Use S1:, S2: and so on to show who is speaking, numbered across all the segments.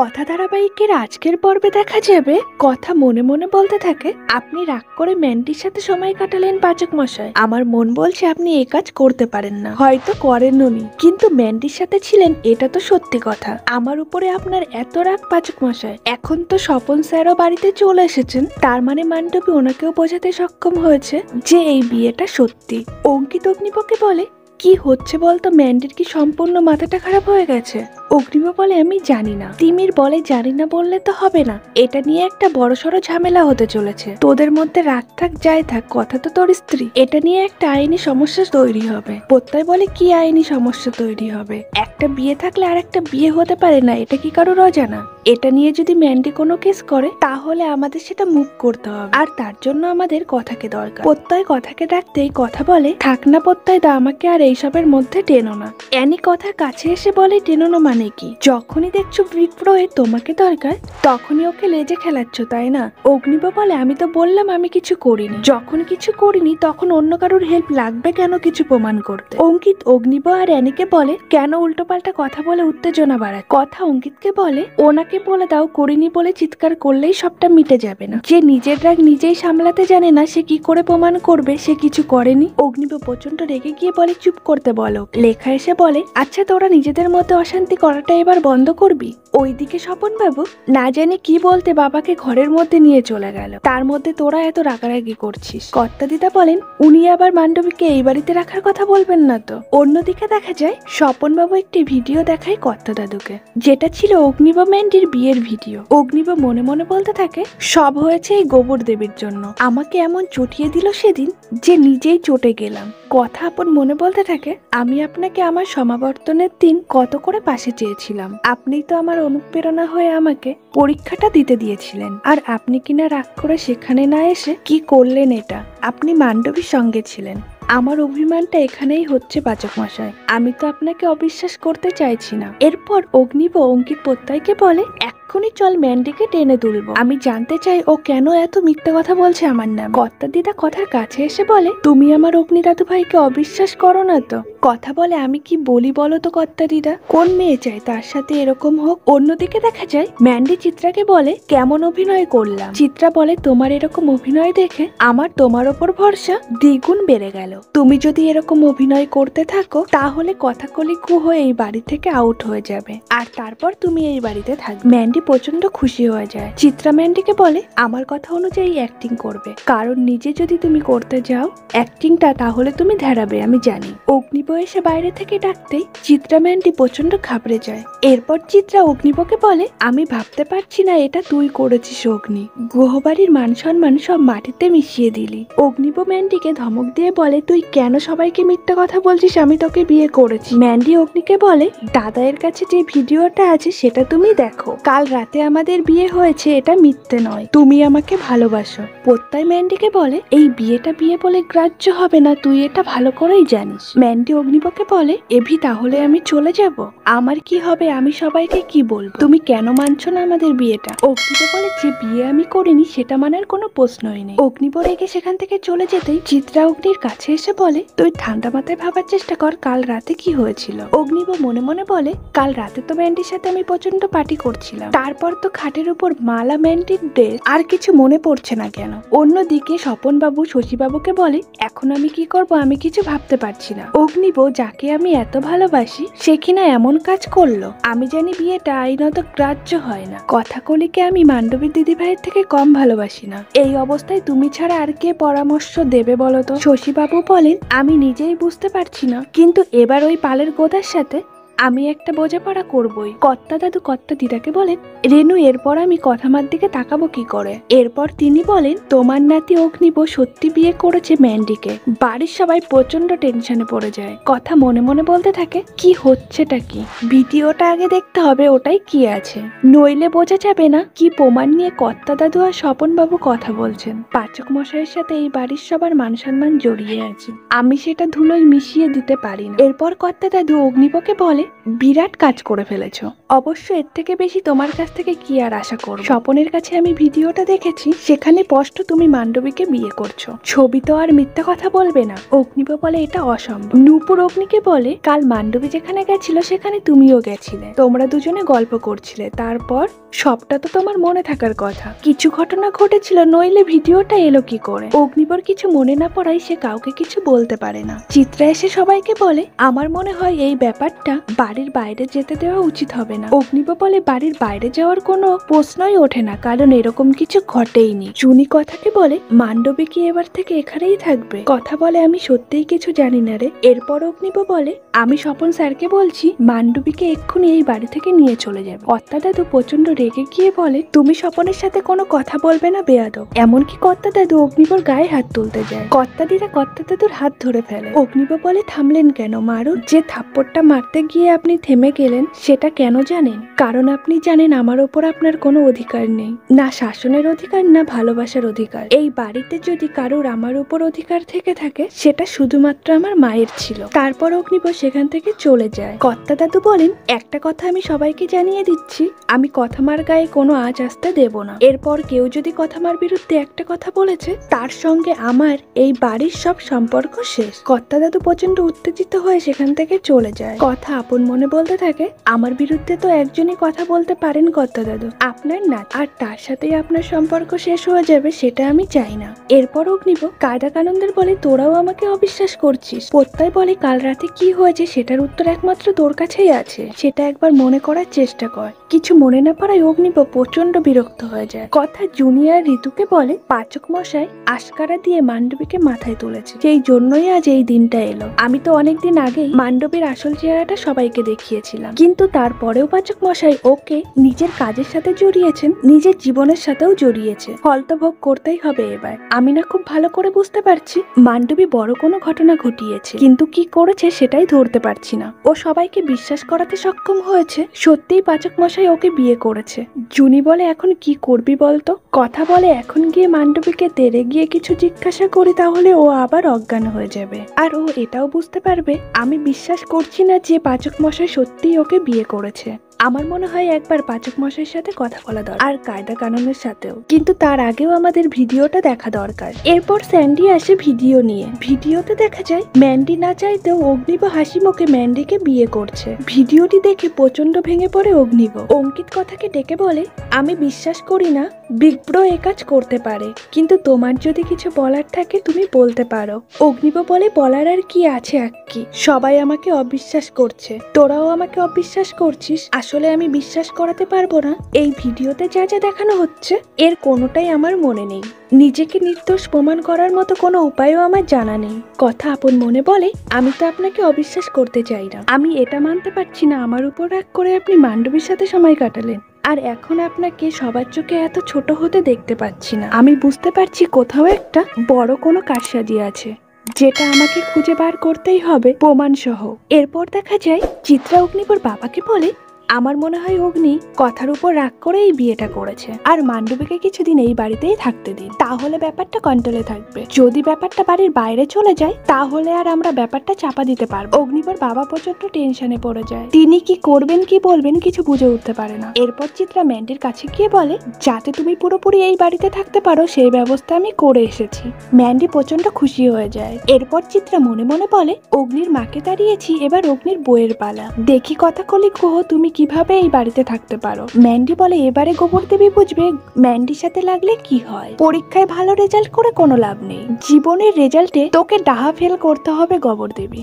S1: কথা ধারাবাহিকের আজকের পর্বে দেখা যাবে কথা মনে মনে বলতে থাকে, আপনি রাগ করে ম্যান্ডির সাথে সময় কাটালেন পাচক মশাই। আমার মন বলছে আপনি এই কাজ করতে পারেন না, হয়তো করেননি, কিন্তু ম্যান্ডির সাথে ছিলেন এটা তো সত্যি কথা। আমার উপরে আপনার এত রাগ পাচক মশাই। এখন তো স্বপন স্যারও বাড়িতে চলে এসেছেন, তার মানে মান্ডবী ওনাকেও বোঝাতে সক্ষম হয়েছে যে এই বিয়েটা সত্যি। অঙ্কিত অগ্নিপকে বলে, কি হচ্ছে বলতো, ম্যান্ডির কি সম্পূর্ণ মাথাটা খারাপ হয়ে গেছে? অগ্নিম বলে, আমি জানি না। তিমির বলে, জানি না বললে তো হবে না, এটা নিয়ে একটা বড়সড় ঝামেলা হতে চলেছে। তোদের মধ্যে রাগ থাক যাই থাক, কথা তো তোর স্ত্রী, এটা নিয়ে একটা আইনি সমস্যা তৈরি হবে। প্রত্যয় বলে, কি আইনি সমস্যা তৈরি হবে? একটা বিয়ে থাকলে আর একটা বিয়ে হতে পারে না, এটা কি কারোর অজানা? এটা নিয়ে যদি ম্যান্ডি কোনো কেস করে তাহলে আমাদের সেটা মুভ করতে হবে, আর তার জন্য আমাদের কথাকে দরকার। প্রত্যয় কথাকে ডাকতেই কথা বলে, থাক না প্রত্যয় দা, আমাকে আর এইসবের মধ্যে টেনো না। অ্যানি কথার কাছে এসে বলে, টেনো না মানে কি? যখনই দেখছো বিপ্রয়ের তোমাকে দরকার তখনই ওকে লেজে খেলাচ্ছ, তাই না? অগ্নিব বলে, আমি তো বললাম আমি কিছু করিনি। যখন কিছু করিনি তখন অন্য কারোর হেল্প লাগবে কেন কিছু প্রমাণ করতে? অঙ্কিত অগ্নিব আর অ্যানিকে বলে, কেন উল্টোপাল্টা কথা বলে উত্তেজনা বাড়ায়? কথা অঙ্কিতকে বলে, ওনাকে বলে দাও করিনি বলে চিৎকার করলেই সবটা মিটে যাবে না। যে নিজের রাগ নিজেই সামলাতে জানে না সে কি করে প্রমাণ করবে সে কিছু করেনি? অগ্নিব প্রচন্ড রেগে গিয়ে বলে, চুপ করতে বলো। লেখা এসে বলে, আচ্ছা তোরা নিজেদের মধ্যে অশান্তি করাটা এবার বন্ধ করবি? ওইদিকে স্বপন বাবু না জানি কি বলতে বাবাকে ঘরের মধ্যে নিয়ে চলে গেল, তার মধ্যে তোরা এত রাগারাগি করছিস। কর্তা দিদা বলেন, উনি আবার মান্ডবীকে এই বাড়িতে রাখার কথা বলবেন না তো? অন্যদিকে দেখা যায় স্বপন বাবু একটি ভিডিও দেখায় কর্তা দাদুকে, যেটা ছিল অগ্নিব ম্যান্ডির বিয়ের ভিডিও। অগ্নিব মনে মনে বলতে থাকে, সব হয়েছে এই গোবর দেবীর জন্য, আমাকে এমন চটিয়ে দিল সেদিন যে নিজেই চটে গেলাম। কথা আপন মনে বলতে থাকে, আমি আপনাকে আমার সমাবর্তনের দিন কত করে পাশে চেয়েছিলাম, আপনি তো আমার অনুপ্রেরণা হয়ে আমাকে পরীক্ষাটা দিতে দিয়েছিলেন, আর আপনি কিনা রাগ করে সেখানে না এসে কি করলেন? এটা আপনি মান্ডবীর সঙ্গে ছিলেন। আমার অভিমানটা এখানেই হচ্ছে পাচক মশাই, আমি তো আপনাকে অবিশ্বাস করতে চাইছি না। এরপর অগ্নিব অঙ্কিত প্রত্যয়কে বলে, এক্ষুনি চল ম্যান্ডিকে টেনে তুলবো, আমি জানতে চাই ও কেন এত মিথ্যে কথা বলছে আমার নাম। কর্তা দিদা কথার কাছে এসে বলে, তুমি আমার অগ্নি দাদু ভাইকে অবিশ্বাস করো না তো? কথা বলে, আমি কি বলি বলো তো কর্তা দিদা, কোন মেয়ে চাই তার সাথে এরকম হোক? অন্যদিকে দেখা যায় ম্যান্ডি চিত্রাকে বলে, কেমন অভিনয় করলাম? চিত্রা বলে, তোমার এরকম অভিনয় দেখে আমার তোমার ওপর ভরসা দ্বিগুণ বেড়ে গেল। তুমি যদি এরকম অভিনয় করতে থাকো তাহলে কথাকলি কু হয়ে এই বাড়ি থেকে আউট হয়ে যাবে, আর তারপর তুমি এই বাড়িতে থাকবে। ম্যান্ডি প্রচন্ড খুশি হয়ে যায়। চিত্রা ম্যান্ডিকে বলে, আমার কথা অনুযায়ী অ্যাক্টিং করবে, কারণ নিজে যদি তুমি করতে যাও অ্যাক্টিংটা তাহলে তুমি ধ্যারাবে, আমি জানি। অগ্নিব এসে বাইরে থেকে ডাকতেই চিত্রা ম্যান্ডি প্রচন্ড ঘাবড়ে যায়। এরপর চিত্রা অগ্নিবকে বলে, আমি ভাবতে পারছি না এটা তুই করেছিস অগ্নি, গ্রহবাড়ির মান সম্মান সব মাটিতে মিশিয়ে দিলি। অগ্নিব ম্যান্ডিকে ধমক দিয়ে বলে, তুই কেন সবাইকে মিথ্যা কথা বলছিস আমি তোকে বিয়ে করেছি? ম্যান্ডি অগ্নিকে বলে, দাদায়ের কাছে যে ভিডিওটা আছে সেটা তুমি দেখো, কাল রাতে আমাদের বিয়ে হয়েছে, এটা মিথ্যে নয়, তুমি আমাকে ভালোবাসো। প্রত্যয় ম্যান্ডিকে বলে, এই বিয়েটা বিয়ে বলে গ্রাহ্য হবে না, তুই এটা ভালো করেই জানিস। ম্যান্ডি অগ্নিবকে বলে, এভি তাহলে আমি চলে যাব? আমার কি হবে, আমি সবাইকে কি বলবো? তুমি কেন মানছো না আমাদের বিয়েটা? অগ্নিব বলে, যে বিয়ে আমি করিনি সেটা মানার কোনো প্রশ্নই নেই। অগ্নিব রেগে সেখান থেকে চলে যেতেই চিত্রা অগ্নির কাছে এসে বলে, তুই ঠান্ডা মাথায় ভাবার চেষ্টা কর কাল রাতে কি হয়েছিল। অগ্নিব মনে মনে বলে, কাল রাতে তো ম্যান্ডির সাথে আমি প্রচন্ড পার্টি করছিলাম, তারপর তো খাটের উপর মালা, ম্যান্ডির ড্রেস, আর কিছু মনে পড়ছে না কেন? অন্যদিকে স্বপন বাবু শশীবাবুকে বলে, এখন আমি কি করব আমি কিছু ভাবতে পারছি না। অগ্নিব যাকে আমি এত ভালোবাসি সে কিনা এমন কাজ করলো, আমি জানি বিয়েটা আইনত গ্রাহ্য হয় না। কথাকলিকে আমি মান্ডবীর দিদি ভাইয়ের থেকে কম ভালোবাসি না, এই অবস্থায় তুমি ছাড়া আর কে পরামর্শ দেবে বলো তো? শশীবাবু বলেন, আমি নিজেই বুঝতে পারছি না, কিন্তু এবার ওই পালের গোদার সাথে আমি একটা বোঝাপড়া করবই। কর্তা দাদু কর্তা দিদাকে বলেন, রেনু এরপর আমি কথামার দিকে তাকাবো কি করে? এরপর তিনি বলেন, তোমার নাতি অগ্নিব সত্যি বিয়ে করেছে ম্যান্ডিকে। বাড়ির সবাই প্রচন্ড টেনশনে পড়ে যায়। কথা মনে মনে বলতে থাকে, কি হচ্ছেটা কি? ভিডিওটা আগে দেখতে হবে ওটাই কি আছে, নইলে বোঝা যাবে না কি প্রমাণ নিয়ে কর্তা দাদু আর স্বপন বাবু কথা বলছেন। পাচক মশাইয়ের সাথে এই বাড়ির সবার মান সম্মান জড়িয়ে আছে, আমি সেটা ধুলোয় মিশিয়ে দিতে পারি না। এরপর কর্তা দাদু অগ্নিবকে বলে, বিরাট কাজ করে ফেলেছো, অবশ্য এর থেকে বেশি তোমার কাছ থেকে কি আর আশা করব। স্বপনের কাছে আমি ভিডিওটা দেখেছি, সেখানে স্পষ্ট তুমি মান্ডবীকে বিয়ে করছো। ছবি তো আর মিথ্যা কথা বলবে না। অগ্নিব বলে এটা অসম্ভব। নূপুর অগ্নিকে বলে কাল মান্ডবী যেখানে গেছিল সেখানে তুমিও গেছিলে, তোমরা দুজনে গল্প করছিলে, তারপর সবটা তো তোমার মনে থাকার কথা। কিছু ঘটনা ঘটেছিল, নইলে ভিডিওটা এলো কি করে? অগ্নিবর কিছু মনে না পড়ায় সে কাউকে কিছু বলতে পারে না। চিত্রা এসে সবাইকে বলে আমার মনে হয় এই ব্যাপারটা বাড়ির বাইরে যেতে দেওয়া উচিত হবে না। অগ্নিব বলে বাড়ির বাইরে যাওয়ার কোনো প্রশ্নই ওঠে না, কারণ এরকম কিছু ঘটেইনি। চুনি কথাকে বলে মান্ডবী কি এবার থেকে এখানেই থাকবে? কথা বলে আমি সত্যিই কিছু জানি না রে। এরপর অগ্নিব বলে আমি স্বপন স্যারকে বলছি মান্ডবীকে এক্ষুনি এই বাড়ি থেকে নিয়ে চলে যাবে। কর্তা দাদু প্রচন্ড রেগে গিয়ে বলে তুমি স্বপনের সাথে কোনো কথা বলবে না বেয়াদব। এমনকি কর্তা দাদু অগ্নিবর গায়ে হাত তুলতে যায়। কর্তাদিরা কর্তা দাদুর হাত ধরে ফেলে। অগ্নিব বলে থামলেন কেন? মারুন। যে থাপ্পড়টা মারতে গিয়ে আপনি থেমে গেলেন সেটা কেন জানেন? কারণ আপনি জানেন আমার ওপর আপনার কোনো অধিকার নেই, না শাসনের অধিকার না ভালোবাসার অধিকার। এই বাড়িতে যদি কারোর আমার উপর অধিকার থেকে থাকে সেটা শুধুমাত্র আমার মায়ের ছিল। তারপর অগ্নিব সেখান থেকে চলে যায়। কর্তা দাদু বলেন একটা কথা আমি সবাইকে জানিয়ে দিচ্ছি, আমি কথামার গায়ে কোনো আঁচ আসতে দেব না। এরপর কেউ যদি কথামার বিরুদ্ধে একটা কথা বলেছে তার সঙ্গে আমার এই বাড়ির সব সম্পর্ক শেষ। কর্তা দাদু প্রচন্ড উত্তেজিত হয়ে সেখান থেকে চলে যায়। কথা আপন মনে বলতে থাকে আমার বিরুদ্ধে তো একজনই কথা বলতে পারেন কর্তা দাদু, আপনার না, আর তার সাথেই আপনার সম্পর্ক শেষ হয়ে যাবে সেটা আমি চাই না। এরপর অগ্নিব কায়দাকানন্দের বলে তোরাও আমাকে অবিশ্বাস করছিস। প্রত্যয় বলে কাল রাতে কি হয়েছে সেটার উত্তর একমাত্র তোর কাছেই আছে, সেটা একবার মনে করার চেষ্টা কর। কিছু মনে না পারায় অগ্নিব প্রচন্ড বিরক্ত হয়ে যায়। কথা জুনিয়র ঋতুকে বলে পাচক মশাই আশকারা দিয়ে মান্ডবীকে মাথায় তুলেছে, সেই জন্যই আজ এই দিনটা এলো। আমি তো অনেকদিন আগেই মান্ডবীর আসল চেহারাটা সবাইকে দেখিয়েছিলাম, কিন্তু তারপরেও পাচক মশাই ওকে নিজের কাজের সাথে জড়িয়েছেন, নিজের জীবনের সাথেও জড়িয়েছে। ফল তো ভোগ করতেই হবে এবার। আমি না খুব ভালো করে বুঝতে পারছি মান্ডবী বড় কোনো ঘটনা ঘটিয়েছে, কিন্তু কি করেছে সেটাই ধরতে পারছি না। ও সবাইকে বিশ্বাস করাতে সক্ষম হয়েছে সত্যিই পাচক মশাই ওকে বিয়ে করেছে। জুনি বলে এখন কি করবি বলতো? কথা বলে এখন গিয়ে মান্ডবীকে তেড়ে গিয়ে কিছু জিজ্ঞাসা করি তাহলে ও আবার অজ্ঞান হয়ে যাবে, আর ও এটাও বুঝতে পারবে আমি বিশ্বাস করছি না যে পাচক মশাই সত্যিই ওকে বিয়ে করেছে। আমার মনে হয় একবার পাচক মশাইয়ের সাথে কথা বলা দরকার, আর কায়দা কানুনের সাথেও, কিন্তু তার আগেও আমাদের ভিডিওটা দেখা দরকার। এরপর স্যান্ডি আসে ভিডিও নিয়ে। ভিডিওতে দেখা যায় ম্যান্ডি না চাইতেও অগ্নিব হাসি মুখে ম্যান্ডিকে বিয়ে করছে। ভিডিওটি দেখে প্রচন্ড ভেঙে পড়ে অগ্নিব। অঙ্কিত কথাকে ডেকে বলে আমি বিশ্বাস করি না বিগ ব্রো এ কাজ করতে পারে, কিন্তু তোমার যদি কিছু বলার থাকে তুমি বলতে পারো। অগ্নিব বলে বলার আর কি আছে আক্কি, সবাই আমাকে অবিশ্বাস করছে, তোরাও আমাকে অবিশ্বাস করছিস। আসলে আমি বিশ্বাস করাতে পারবো না এই ভিডিওতে যা যা দেখানো হচ্ছে এর কোনোটাই আমার মনে নেই। নিজেকে নির্দোষ প্রমাণ করার মতো কোনো উপায়ও আমার জানা নেই। কথা আপন মনে বলে আমি তো আপনাকে অবিশ্বাস করতে চাই না। আমি এটা মানতে পারছি না আমার উপর রাগ করে আপনি মান্ডবীর সাথে সময় কাটালেন, আর এখন আপনাকে সবার চোখে এত ছোট হতে দেখতে পাচ্ছি না। আমি বুঝতে পারছি কোথাও একটা বড় কোনো কারসাজি আছে, যেটা আমাকে খুঁজে বার করতেই হবে প্রমাণ সহ। এরপর দেখা যায় চিত্রা অগ্নিবর বাবাকে বলে আমার মনে হয় অগ্নি কথার উপর রাগ করে এই বিয়েটা করেছে, আর মান্ডবীকে কিছুদিন এই বাড়িতেই থাকতে দিন, তাহলে ব্যাপারটা কন্ট্রোলে থাকবে। যদি ব্যাপারটা বাড়ির বাইরে চলে যায় তাহলে আর আমরা ব্যাপারটা চাপা দিতে পারবো। অগ্নিবর বাবা প্রচন্ড টেনশনে পড়ে যায়, তিনি কি করবেন কি বলবেন কিছু বুঝে উঠতে পারে না। এরপর চিত্রা ম্যান্ডির কাছে গিয়ে বলে যাতে তুমি পুরোপুরি এই বাড়িতে থাকতে পারো সেই ব্যবস্থা আমি করে এসেছি। ম্যান্ডি প্রচন্ড খুশি হয়ে যায়। এরপর চিত্রা মনে মনে বলে অগ্নির মাকে দাঁড়িয়েছি, এবার অগ্নির বইয়ের পালা, দেখি কথা কলি কহ তুমি কিভাবে এই বাড়িতে থাকতে পারো। ম্যান্ডি বলে এবারে গোবর দেবী বুঝবে ম্যান্ডির সাথে লাগলে কি হয়। পরীক্ষায় ভালো রেজাল্ট করে কোনো লাভ নেই, জীবনের রেজাল্টে তোকে ডাহা ফেল করতে হবে গোবর দেবী।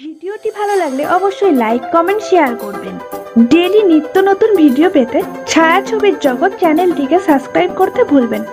S1: ভিডিওটি ভালো লাগলে অবশ্যই লাইক কমেন্ট শেয়ার করবেন। ডেইলি নিত্য নতুন ভিডিও পেতে ছায়াছবির জগৎ চ্যানেলটিকে সাবস্ক্রাইব করতে ভুলবেন না।